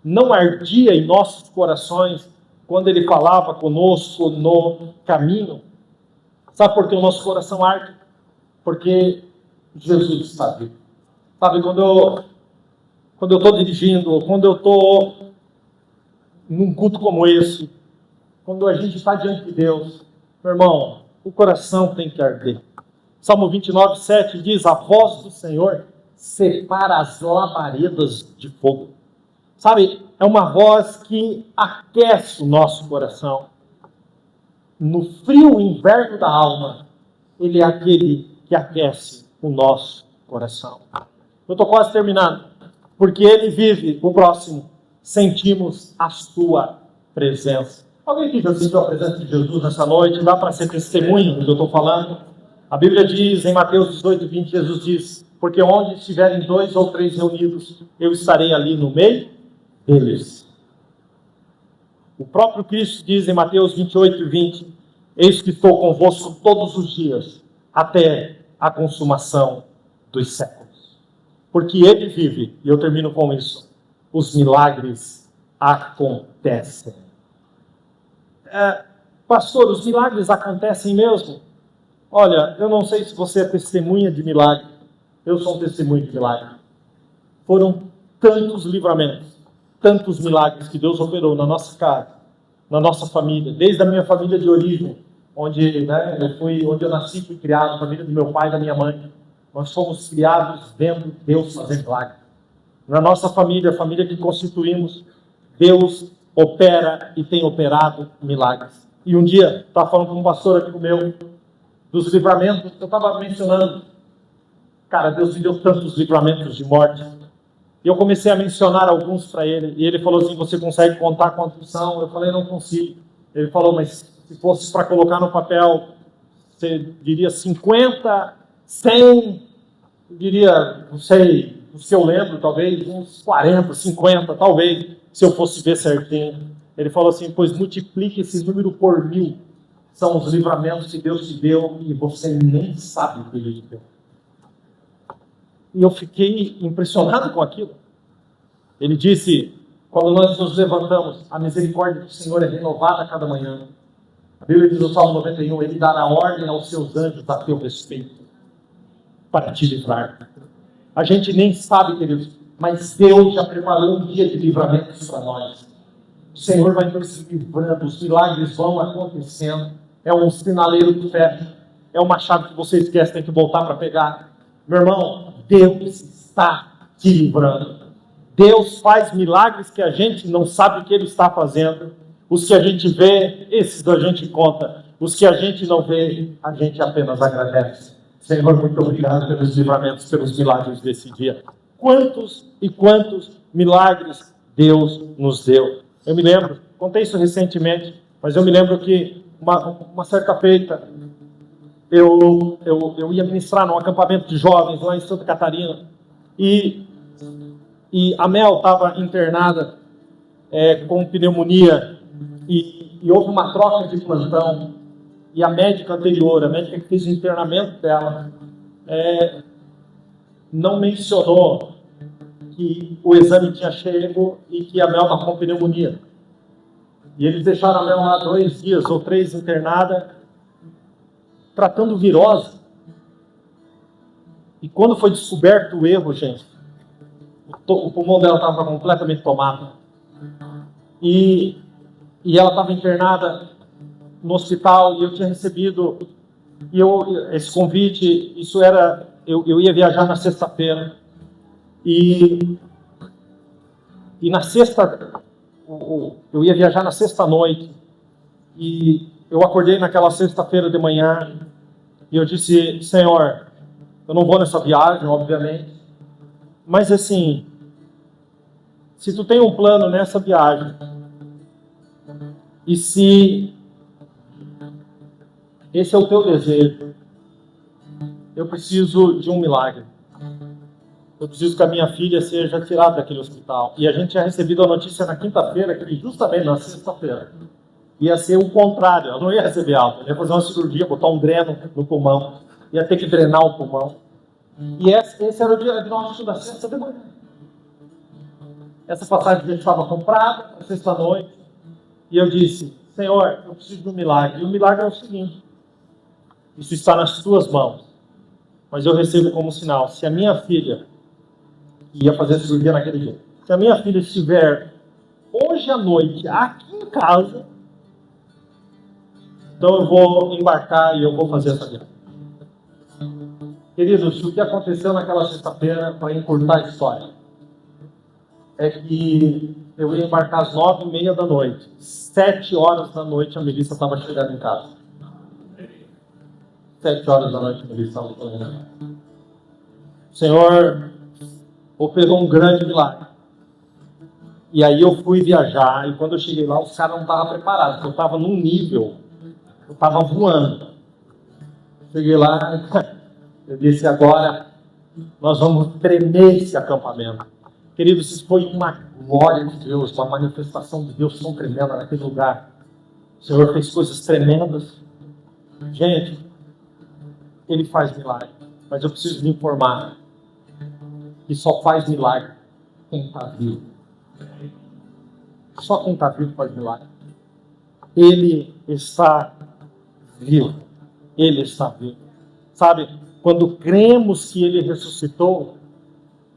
não ardia em nossos corações quando Ele falava conosco no caminho? Sabe por que o nosso coração arde? Porque Jesus está vivo. Sabe, quando eu estou dirigindo, quando eu estou num culto como esse, quando a gente está diante de Deus, meu irmão, o coração tem que arder. Salmo 29, 7 diz: a voz do Senhor separa as labaredas de fogo. Sabe, é uma voz que aquece o nosso coração. No frio inverno da alma, Ele é aquele que aquece o nosso coração. Eu estou quase terminando. Porque Ele vive, o próximo, sentimos a sua presença. Alguém que já sentiu a presença de Jesus nessa noite? Dá para ser testemunho do que eu estou falando? A Bíblia diz, em Mateus 18, 20, Jesus diz: porque onde estiverem 2 ou 3 reunidos, eu estarei ali no meio deles. O próprio Cristo diz em Mateus 28, 20: eis que estou convosco todos os dias, até a consumação dos séculos. Porque Ele vive, e eu termino com isso, os milagres acontecem. Pastor, os milagres acontecem mesmo? Olha, eu não sei se você é testemunha de milagre. Eu sou um testemunho de milagre. Foram tantos livramentos, tantos milagres que Deus operou na nossa casa, na nossa família, desde a minha família de origem, onde eu nasci, fui criado, a família do meu pai e da minha mãe. Nós fomos criados vendo Deus fazer milagres. Na nossa família, a família que constituímos, Deus opera e tem operado milagres. E um dia, estava falando com um pastor aqui meu, dos livramentos, eu estava mencionando, cara, Deus me deu tantos livramentos de morte. E eu comecei a mencionar alguns para ele, e ele falou assim: você consegue contar quantos são? Eu falei: não consigo. Ele falou: mas se fosse para colocar no papel, você diria 50, 100, eu diria, não sei, se eu lembro, talvez uns 40, 50, talvez, se eu fosse ver certinho. Ele falou assim: pois multiplique esse número por 1000. São os livramentos que Deus te deu e você nem sabe o que Ele te deu. E eu fiquei impressionado com aquilo. Ele disse: quando nós nos levantamos, a misericórdia do Senhor é renovada a cada manhã. A Bíblia diz no Salmo 91, Ele dará ordem aos seus anjos a teu respeito, para te livrar. A gente nem sabe, queridos, mas Deus já preparou um dia de livramentos para nós. O Senhor vai nos livrando, os milagres vão acontecendo. É um sinaleiro que fecha, é uma chave que você esquece, tem que voltar para pegar. Meu irmão, Deus está te livrando. Deus faz milagres que a gente não sabe o que Ele está fazendo. Os que a gente vê, esses a gente conta. Os que a gente não vê, a gente apenas agradece. Senhor, muito obrigado pelos livramentos, pelos milagres desse dia. Quantos e quantos milagres Deus nos deu. Eu me lembro, contei isso recentemente, mas eu me lembro que uma certa feita, eu ia ministrar num acampamento de jovens lá em Santa Catarina, e a Mel estava internada com pneumonia, e houve uma troca de plantão, e a médica anterior, a médica que fez o internamento dela, não mencionou que o exame tinha chego e que a Mel estava com pneumonia. E eles deixaram a Mel lá 2 dias ou 3 internada, tratando virose. E quando foi descoberto o erro, gente, o pulmão dela estava completamente tomado. E ela estava internada no hospital, e eu tinha recebido esse convite. Isso era, eu ia viajar na sexta-feira, e na sexta, eu ia viajar na sexta-noite, e eu acordei naquela sexta-feira de manhã, e eu disse: Senhor, eu não vou nessa viagem, obviamente, mas assim, se tu tem um plano nessa viagem, e se esse é o teu desejo, eu preciso de um milagre. Eu preciso que a minha filha seja tirada daquele hospital. E a gente tinha recebido a notícia na quinta-feira, que justamente na sexta-feira ia ser o contrário. Ela não ia receber alta, ela ia fazer uma cirurgia, botar um dreno no pulmão, ia ter que drenar o pulmão. E esse era o dia de nosso da sexta de manhã. Essa passagem já estava comprada, na sexta-noite, e eu disse: Senhor, eu preciso de um milagre. E o milagre é o seguinte: isso está nas tuas mãos, mas eu recebo como sinal. Se a minha filha, que ia fazer cirurgia naquele dia, se a minha filha estiver hoje à noite aqui em casa, então eu vou embarcar e eu vou fazer essa viagem. Queridos, o que aconteceu naquela sexta-feira, para encurtar a história, é que eu ia embarcar às 9h30 da noite. 7 horas da noite a Melissa estava chegando em casa. 7 horas da noite a Melissa estava chegando em casa. O Senhor operou um grande milagre. E aí eu fui viajar, e quando eu cheguei lá, os caras não estavam preparados. Eu estava num nível, eu estava voando. Cheguei lá, eu disse: agora nós vamos tremer esse acampamento. Queridos, isso foi uma glória de Deus, uma manifestação de Deus tão tremenda naquele lugar. O Senhor fez coisas tremendas. Gente, Ele faz milagre, mas eu preciso lhe informar que só faz milagre quem está vivo. Só quem está vivo faz milagre. Ele está vivo. Ele está vivo. Sabe, quando cremos que Ele ressuscitou,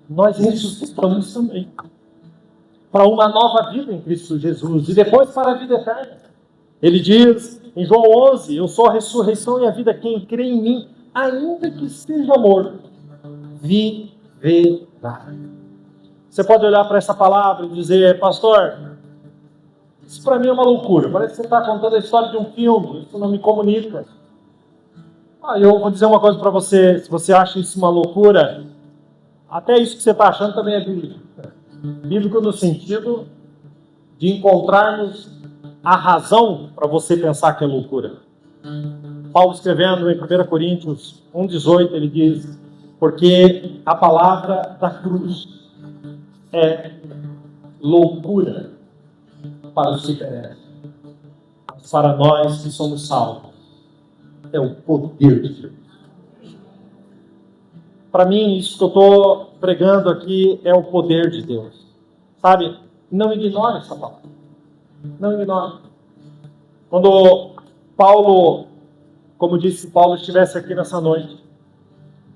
nós ressuscitamos também para uma nova vida em Cristo Jesus, e depois para a vida eterna. Ele diz em João 11: eu sou a ressurreição e a vida, quem crê em mim, ainda que esteja morto, viverá. Você pode olhar para essa palavra e dizer: pastor, isso para mim é uma loucura, parece que você está contando a história de um filme, isso não me comunica. Eu vou dizer uma coisa para você: se você acha isso uma loucura, até isso que você está achando também é bíblico. Bíblico no sentido de encontrarmos a razão para você pensar que é loucura. Paulo, escrevendo em 1 Coríntios 1,18, ele diz: porque a palavra da cruz é loucura para os que perecem, mas para nós que somos salvos é o poder de Deus. Para mim, isso que eu estou pregando aqui é o poder de Deus. Sabe? Não ignore essa palavra. Não ignore. Quando Paulo, como disse, Paulo estivesse aqui nessa noite,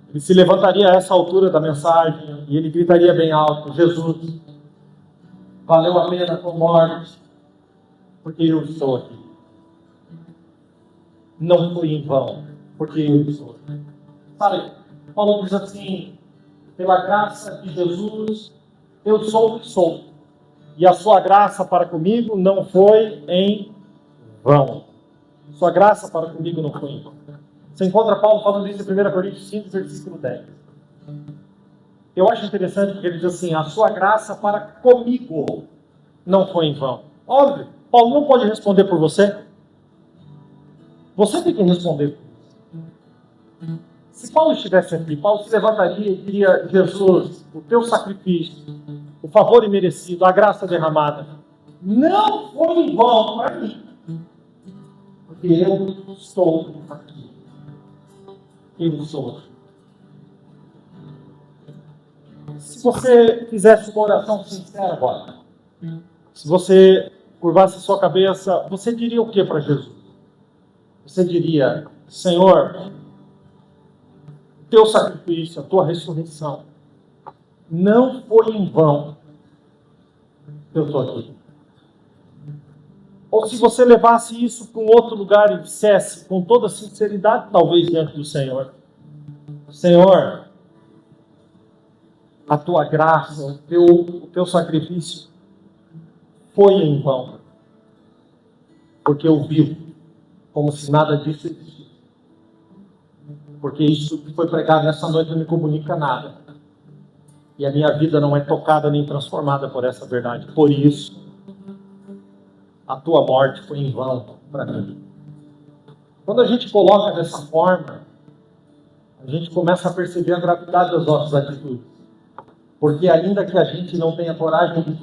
ele se levantaria a essa altura da mensagem e ele gritaria bem alto: Jesus, valeu a pena a tua morte, porque eu estou aqui. Não foi em vão, porque eu estou aqui. Sabe? Paulo diz assim: pela graça de Jesus, eu sou o que sou. E a sua graça para comigo não foi em vão. Sua graça para comigo não foi em vão. Você encontra Paulo falando isso em 1 Coríntios 5, versículo 10. Eu acho interessante porque ele diz assim: a sua graça para comigo não foi em vão. Óbvio, Paulo não pode responder por você. Você tem que responder. Se Paulo estivesse aqui, Paulo se levantaria e diria: Jesus, o teu sacrifício, o favor imerecido, a graça derramada, não foi em vão para mim, porque eu estou aqui. Eu sou aqui. Se você fizesse uma oração sincera agora, se você curvasse a sua cabeça, você diria o que para Jesus? Você diria: Senhor, teu sacrifício, a tua ressurreição, não foi em vão que eu estou aqui. Ou se você levasse isso para um outro lugar e dissesse com toda sinceridade, talvez diante do Senhor: Senhor, a tua graça, o teu sacrifício foi em vão, porque eu vivo como se nada disso existisse. Porque isso que foi pregado nessa noite não me comunica nada. E a minha vida não é tocada nem transformada por essa verdade. Por isso, a tua morte foi em vão para mim. Quando a gente coloca dessa forma, a gente começa a perceber a gravidade das nossas atitudes. Porque ainda que a gente não tenha coragem de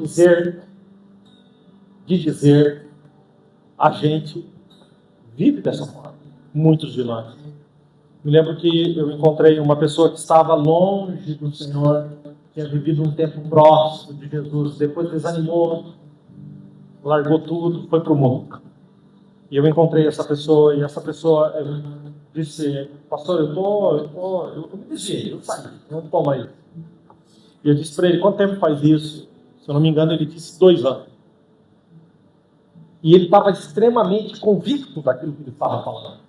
dizer, a gente vive dessa forma. Muitos de nós. Me lembro que eu encontrei uma pessoa que estava longe do Senhor, tinha vivido um tempo próximo de Jesus, depois desanimou, largou tudo, foi para o mundo. E eu encontrei essa pessoa, e essa pessoa disse: pastor, eu me desviei, eu saí, não estou mais. E eu disse para ele: quanto tempo faz isso? Se eu não me engano, ele disse 2 anos. E ele estava extremamente convicto daquilo que ele estava falando.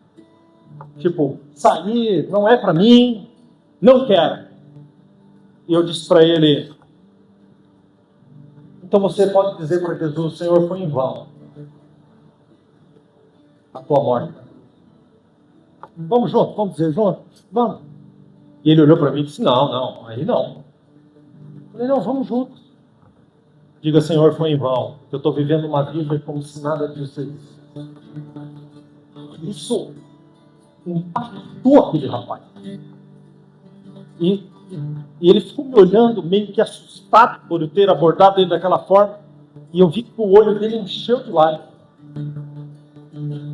Tipo, sair não é para mim, não quero. E eu disse para ele: então você pode dizer para Jesus: Senhor, foi em vão a tua morte. Vamos junto, vamos dizer junto? Vamos. E ele olhou para mim e disse: não, aí não. Eu falei: não, vamos juntos. Diga: Senhor, foi em vão. Eu estou vivendo uma vida como se nada disso existisse. Isso impactou aquele rapaz. E ele ficou me olhando meio que assustado por eu ter abordado ele daquela forma. E eu vi que o olho dele encheu de lágrimas.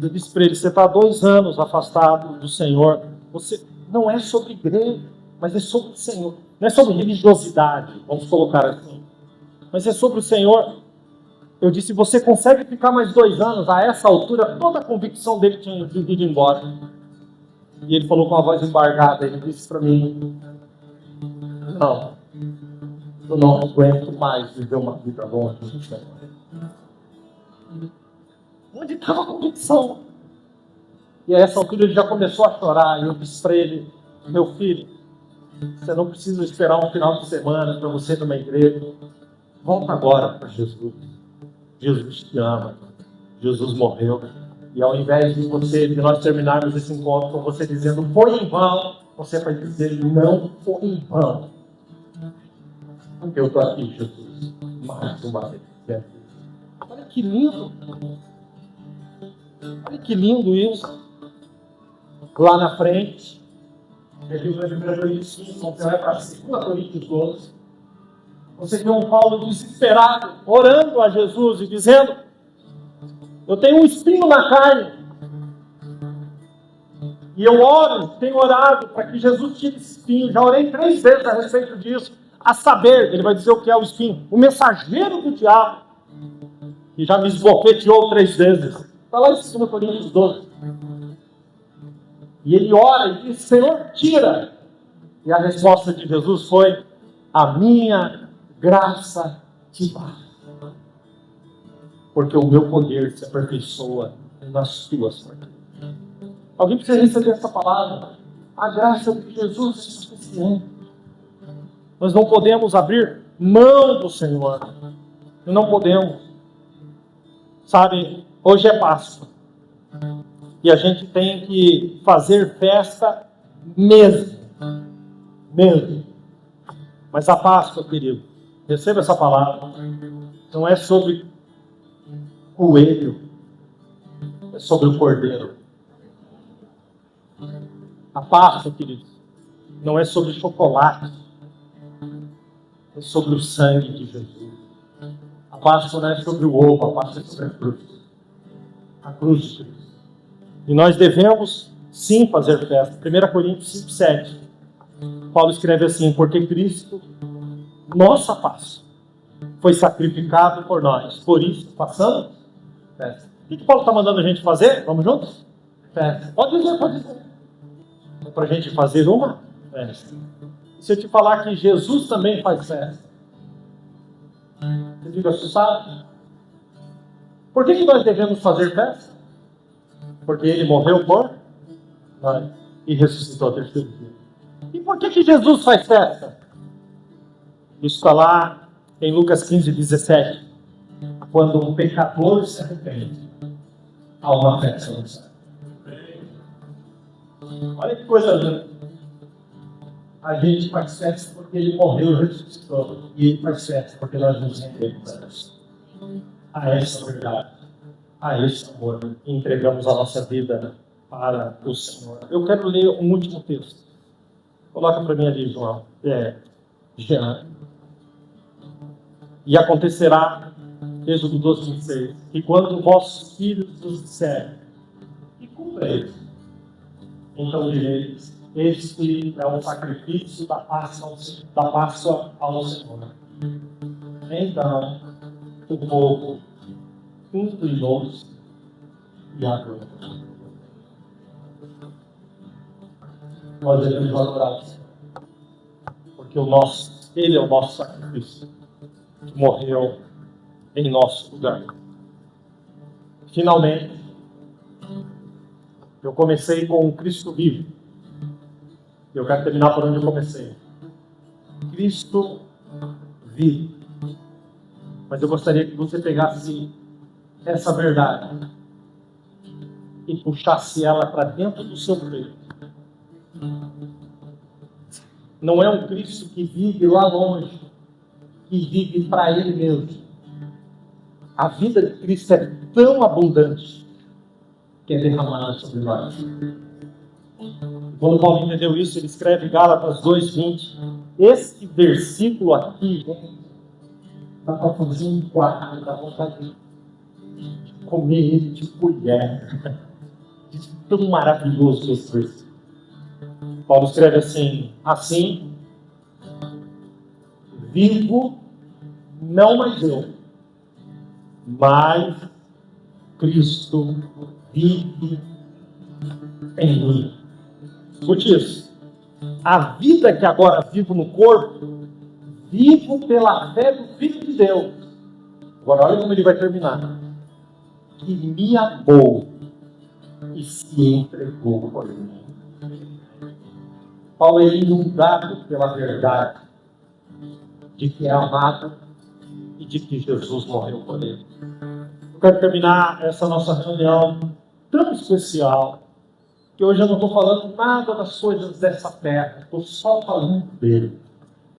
Eu disse para ele: você está há 2 anos afastado do Senhor. Você não é sobre igreja, mas é sobre o Senhor. Não é sobre religiosidade, vamos colocar assim. Mas é sobre o Senhor. Eu disse: você consegue ficar mais 2 anos? A essa altura, toda a convicção dele tinha ido embora. E ele falou com a voz embargada, ele disse para mim: não, eu não aguento mais viver uma vida longe do Senhor. Onde estava a convicção? E a essa altura ele já começou a chorar. E eu disse para ele: meu filho, você não precisa esperar um final de semana para você ir numa igreja. Volta agora para Jesus. Jesus te ama. Jesus morreu. E ao invés de nós terminarmos esse encontro com você dizendo foi em vão, você vai dizer: não foi em vão. Porque eu estou aqui, Jesus, mais uma vez. Olha que lindo. Olha que lindo isso. Lá na frente, review da 1 Coríntios 15, quando você vai para a 2 Coríntios 12, você vê um Paulo desesperado, orando a Jesus e dizendo: eu tenho um espinho na carne. E eu tenho orado para que Jesus tire esse espinho. Já orei 3 vezes a respeito disso. A saber, ele vai dizer o que é o espinho: o mensageiro do diabo, que já me esbofeteou 3 vezes. Está lá em 2 Coríntios 12. E ele ora e diz: Senhor, tira. E a resposta de Jesus foi: a minha graça te basta, porque o meu poder se aperfeiçoa nas tuas fraquezas. Alguém precisa receber essa palavra. A graça de Jesus é suficiente. Nós não podemos abrir mão do Senhor. Não podemos. Sabe, hoje é Páscoa. E a gente tem que fazer festa mesmo. Mesmo. Mas a Páscoa, querido, receba essa palavra. Não é sobre coelho. É sobre o cordeiro. A Páscoa, querido, não é sobre chocolate. É sobre o sangue de Jesus. A Páscoa não é sobre o ovo, a Páscoa é sobre a cruz. A cruz de Cristo. E nós devemos, sim, fazer festa. 1 Coríntios 5:7. Paulo escreve assim: porque Cristo, nossa Páscoa, foi sacrificado por nós. Por isso, façamos festa. O que Paulo está mandando a gente fazer? Vamos juntos? Festa. Pode dizer, pode dizer. É para a gente fazer uma festa. E se eu te falar que Jesus também faz festa? Você fica assustado? Por que nós devemos fazer festa? Porque Ele morreu por nós e ressuscitou ao terceiro dia. E por que Jesus faz festa? Isso está lá em Lucas 15:17. Quando um pecador se arrepende, há uma festa no céu. Olha que coisa linda. A gente faz festa porque Ele morreu e ressuscitou. E Ele faz festa porque nós nos rendemos a essa verdade, a esse amor. E entregamos a nossa vida para o Senhor. Eu quero ler um último texto. Coloca para mim ali, João. Jean. E acontecerá, Êxodo 12:26, que quando vossos filhos vos disserem, e cumprei, então direis: este é um sacrifício da Páscoa ao Senhor. Então o povo inclinou-se e adorou. Nós devemos adorar o Senhor, porque Ele é o nosso sacrifício, que morreu em nosso lugar. Finalmente, eu comecei com o Cristo vivo. Eu quero terminar por onde eu comecei. Cristo vivo. Mas eu gostaria que você pegasse essa verdade e puxasse ela para dentro do seu peito. Não é um Cristo que vive lá longe, que vive para Ele mesmo. A vida de Cristo é tão abundante que é derramada sobre nós. Quando Paulo entendeu isso, ele escreve em Gálatas 2:20. Esse versículo aqui dá para fazer um quadro, dá vontade de comer ele de colher. É tão maravilhoso esse versículo. Paulo escreve assim, vivo não mais eu, mas Cristo vive em mim. Escute isso. A vida que agora vivo no corpo, vivo pela fé do Filho de Deus. Agora olha como ele vai terminar. Que me amou e se entregou por mim. Paulo é inundado pela verdade de que é amado e de que Jesus morreu por ele. Eu quero terminar essa nossa reunião tão especial que hoje eu não estou falando nada das coisas dessa terra, estou só falando dele.